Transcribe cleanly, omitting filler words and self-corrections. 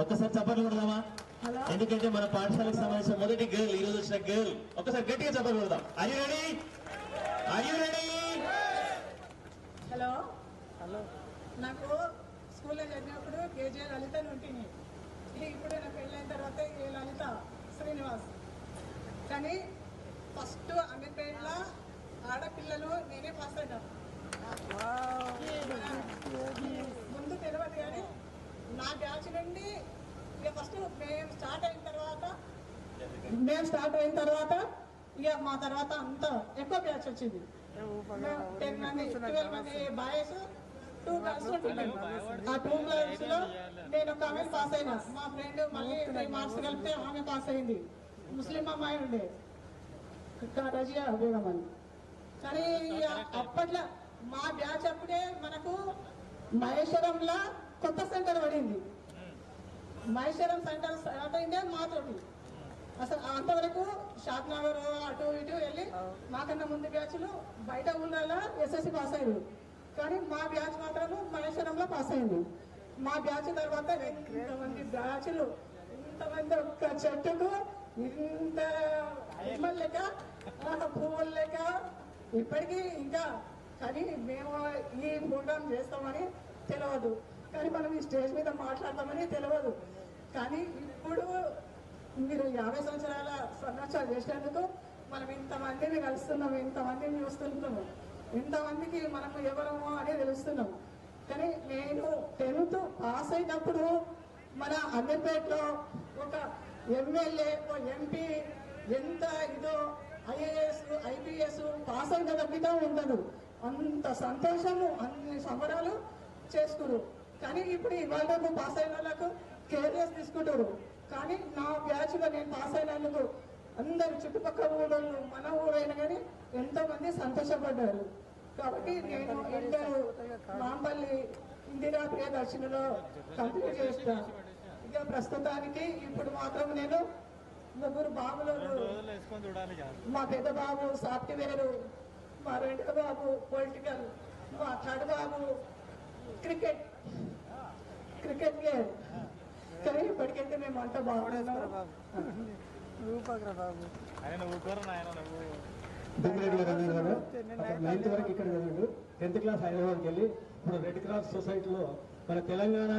ఒక్కసారి చప్పట్లు కొడదామా? ఎందుకంటే మన పాఠశాలకు సంబంధించిన మొదటి గర్ల్ ఈ రోజు వచ్చిన గర్ల్. ఒక్కసారి గట్టిగా చప్పట్లు కొడదాం. Are you ready? Are you ready? Hello hello నాకు స్కూల్లో చదివినప్పుడు కేజీ లలిత ఉంటుంది. ఇప్పుడు నాకు పెళ్ళైన తర్వాత ఏ లలిత శ్రీనివాస్. కానీ ఫస్ట్ అమీర్పేటలో ఆడపిల్లలు నేనే పాస్ అయినాను. ముందు తెలియదు కానీ నా బ్యాచ్ నుండి ఇక ఫస్ట్ మేము స్టార్ట్ అయిన తర్వాత ఇక మా తర్వాత అంతా ఎక్కువ బ్యాచ్ వచ్చింది. 10 మంది 12 మంది బాయ్స్ 2 గర్ల్స్ ఉంటున్నాను. ఆ 2 గర్ల్స్ లో నేను ఒక ఆమె పాస్ అయినా. మా ఫ్రెండ్ మళ్ళీ 3 మార్క్స్ కలిపితే ఆమె పాస్ అయింది. ముస్లిం అమ్మాయి ఉండే రజియా బేగం అని. కానీ అప్పట్లో మా బ్యాచ్ అప్పుడే మనకు మహేశ్వరంలో కొత్త సెంటర్ పడింది. మహేశ్వరం సెంటర్ స్టార్ట్ అయిందే మాతోటి. అసలు అంతవరకు షాద్ నగర్ అటు ఇటు వెళ్ళి మాకన్నా ముందు బ్యాచ్లు బయట ఊళ్ళలో ఎస్ఎస్సి పాస్ అయ్యారు. కానీ మా బ్యాచ్ మాత్రము మహేశ్వరంలో పాస్ అయింది. మా బ్యాచ్ తర్వాత ఇంతమంది బ్యాచ్లు, ఇంతమంది ఒక్క చెట్టుకు ఇంత నిమ్మలు లేక పువ్వులు లేక ఇప్పటికీ ఇంకా. కానీ మేము ఈ ప్రోగ్రాం చేస్తామని తెలియదు, కానీ మనం ఈ స్టేజ్ మీద మాట్లాడతామని తెలియదు. కానీ ఇప్పుడు మీరు 50 సంవత్సరాల సంవత్సరాలు చేసినందుకు మనం ఇంతమందిని కలుస్తున్నాము, ఇంతమందిని చూస్తున్నాము, ఇంతమందికి మనము ఎవరమో అని తెలుస్తున్నాం. కానీ నేను 10th పాస్ అయినప్పుడు మన అమీర్పేటలో ఒక ఎమ్మెల్యే ఎంపీ ఎంత ఇదో ఐఏఎస్ ఐపీఎస్ పాస్ అయిన తగ్గితే ఉండదు. అంత సంతోషము, అన్ని సంబరాలు చేసుకురు. కానీ ఇప్పుడు ఇవాళ పాస్ అయిన వాళ్ళకు కేర్లెస్ తీసుకుంటారు. కానీ నా బ్యాచ్లో నేను పాస్ అయినందుకు అందరు చుట్టుపక్కల ఊళ్ళో మన ఊరైనా కానీ ఎంతో మంది సంతోషపడ్డారు. కాబట్టి నేను ఇంటర్ మాంపల్లి ఇందిరా ప్రియదర్శినిలో కంప్లీట్ చేసిన. ఇక ప్రస్తుతానికి ఇప్పుడు మాత్రం నేను 3 బాబులు, మా పెద్ద బాబు సాఫ్ట్వేర్, మా 2వ బాబు పొలిటికల్, మా 3rd బాబు క్రికెట్ గేమ్. కానీ ఇప్పటికైతే మేము అంతా బాగున్నాం. నైన్త్ వరకు ఇక్కడ చదివాడు. 10th క్లాస్ హైదరాబాద్కి వెళ్ళి ఇప్పుడు రెడ్ క్రాస్ సొసైటీలో మన తెలంగాణ